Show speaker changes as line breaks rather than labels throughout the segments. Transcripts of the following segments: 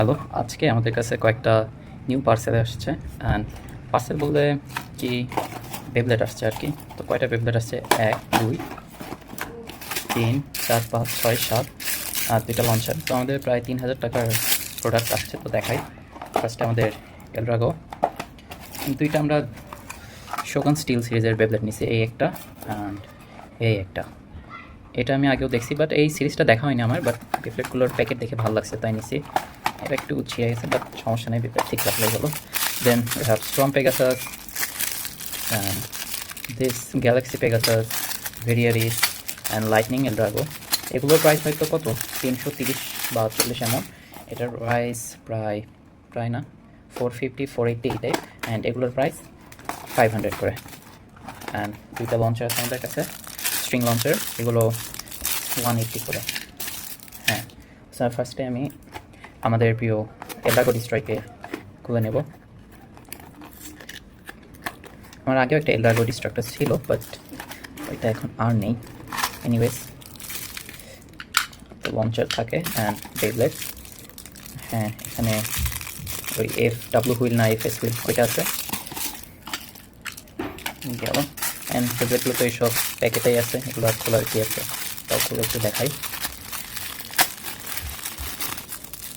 Hello, আজকে আমাদের কাছে কয়েকটা নিউ পার্সেল আসছে। অ্যান্ড পার্সেল বলতে কি বেবলেট আসছে আর কি। তো কয়টা বেবলেট আসছে? 1 2 3 4 5 6 7 আর 2টা লঞ্চার। তো আমাদের প্রায় 3000 টাকার প্রোডাক্ট আসছে। তো দেখাই, ফার্স্টে আমাদের এলড্রাগো 2টা আমরা শোগান স্টিল সিরিজের বেবলেট নিছি, এই একটা অ্যান্ড এই একটা। এটা আমি আগেও দেখছি, বাট এই সিরিজটা দেখা হয়নি আমার। বাট বেবলেটগুলোর প্যাকেট দেখে ভালো লাগছে তাই নিছি। এটা একটু ছিঁড়ে গেছে, বাট সমস্যা নেই, বেবলেট ঠিক রাখলেই হলো। দেন we have Storm Pegasus and this Galaxy Pegasus, Variaris and Lightning Eldrago. এগুলোর প্রাইস হয়তো কত 330 বা 40 এমন। এটার প্রাইস প্রায় না 450 480 এই টাইপ। অ্যান্ড এগুলোর প্রাইস 500 করে। অ্যান্ড 2টা লঞ্চার আছে আমাদের কাছে, স্ট্রিং লঞ্চার, এগুলো 180 করে। হ্যাঁ, স্যার ফার্স্টে আমি আমাদের প্রিয় এলড্রাগো ডিস্ট্রয়কে খুলে নেব। আমার আগেও একটা এলড্রাগো ডিস্ট্রাক্টর ছিল, বাট ওইটা এখন আর নেই। এনিওয়েজ, তো লঞ্চার থাকে অ্যান্ড বেবলেট। হ্যাঁ, এখানে ওই FW হুইল না FS হুইল ওইটা আছে গেল। অ্যান্ড বেবলেটগুলো তো এইসব প্যাকেটেই আছে, এগুলো আর খোলার কি আছে, তাও খুলে একটু দেখাই।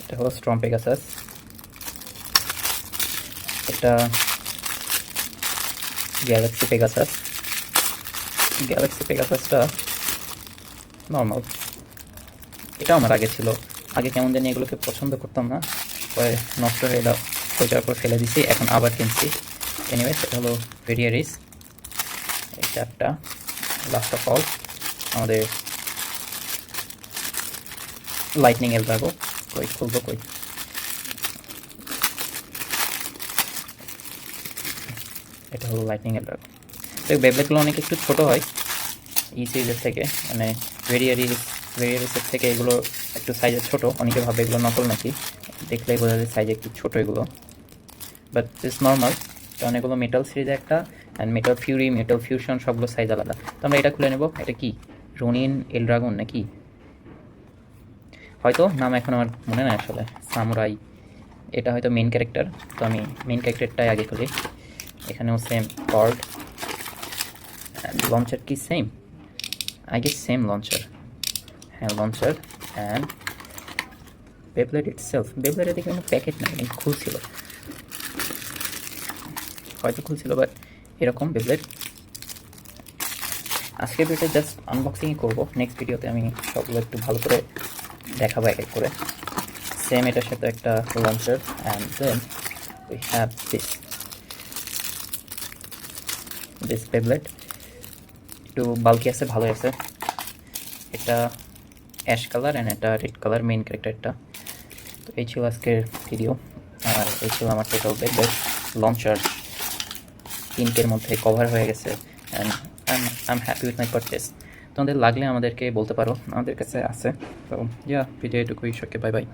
এটা হলো স্টর্ম পেগাসাস। এটা গ্যালাক্সি পেগাসাস। গ্যালাক্সি পেগাসাসটা নর্মাল, এটাও আমার আগে ছিল। আগে কেমন জানি এগুলোকে পছন্দ করতাম না, পরে নষ্ট হয়ে যাওয়ার পর ফেলে দিছি, এখন আবার কিনছি। এনিওয়েজ, এটা হলো ভেরিয়ারিস, এই চারটা। লাস্ট অফ অল আমাদের লাইটনিং এলড্রাগো। কই খুলবো, কই এটা হলো লাইটনিং এলড্রাগো। তো বেবলেটগুলো অনেক একটু ছোটো হয় এই সিরিজের থেকে, মানে ভেরিয়ারিসের থেকে এগুলো একটু সাইজে ছোটো। অনেকে ভাবে এগুলো নকল নাকি, দেখলেই বোঝা যায় সাইজে একটু ছোটো এগুলো, বাট ইটস নর্মাল। কারণ এগুলো মেটাল সিরিজে একটা, and metal Fury, metal fusion সবগুলো সাইজ আলাদা। তো আমরা এটা খুলে নেব। এটা কি রোনিন এলড্রাগন নাকি, হয়তো নাম এখন আমার মনে নাই আসলে, সামুরাই। এটা হয়তো মেন ক্যারেক্টার, তো আমি মেন ক্যারেক্টারটাই আগে খুলি। এখানেও সেম কর্ড, লঞ্চার কি same, I guess same launcher. হ্যাঁ, লঞ্চার অ্যান্ড বেবলেট ইটসেলফ। বেবলেটের দিকে কোনো প্যাকেট নাই, খুলছিল হয়তো খুলছিল, বাট এরকম বেবলেট। আজকের ভিডিওতে জাস্ট আনবক্সিংই করবো, নেক্সট ভিডিওতে আমি সবগুলো একটু ভালো করে দেখাবো এক এক করে। সেম এটার সাথে একটা launcher, and then we have this beyblade. একটু বাল্কি আছে, ভালো আছে। এটা অ্যাশ কালার অ্যান্ড এটা রেড কালার, মেইন ক্যারেক্টারটা। তো এই ছিল আজকের ভিডিও, আর এই ছিল আমার টোটাল বেবলেট লঞ্চার। 3টের মধ্যে কভার হয়ে গেছে, and I am happy with my purchase. তোমাদের লাগলে আমাদেরকে বলতে পারো, আমাদের কাছে আছে। তো ভিডিও এটুকুই, সবাইকে বাই বাই।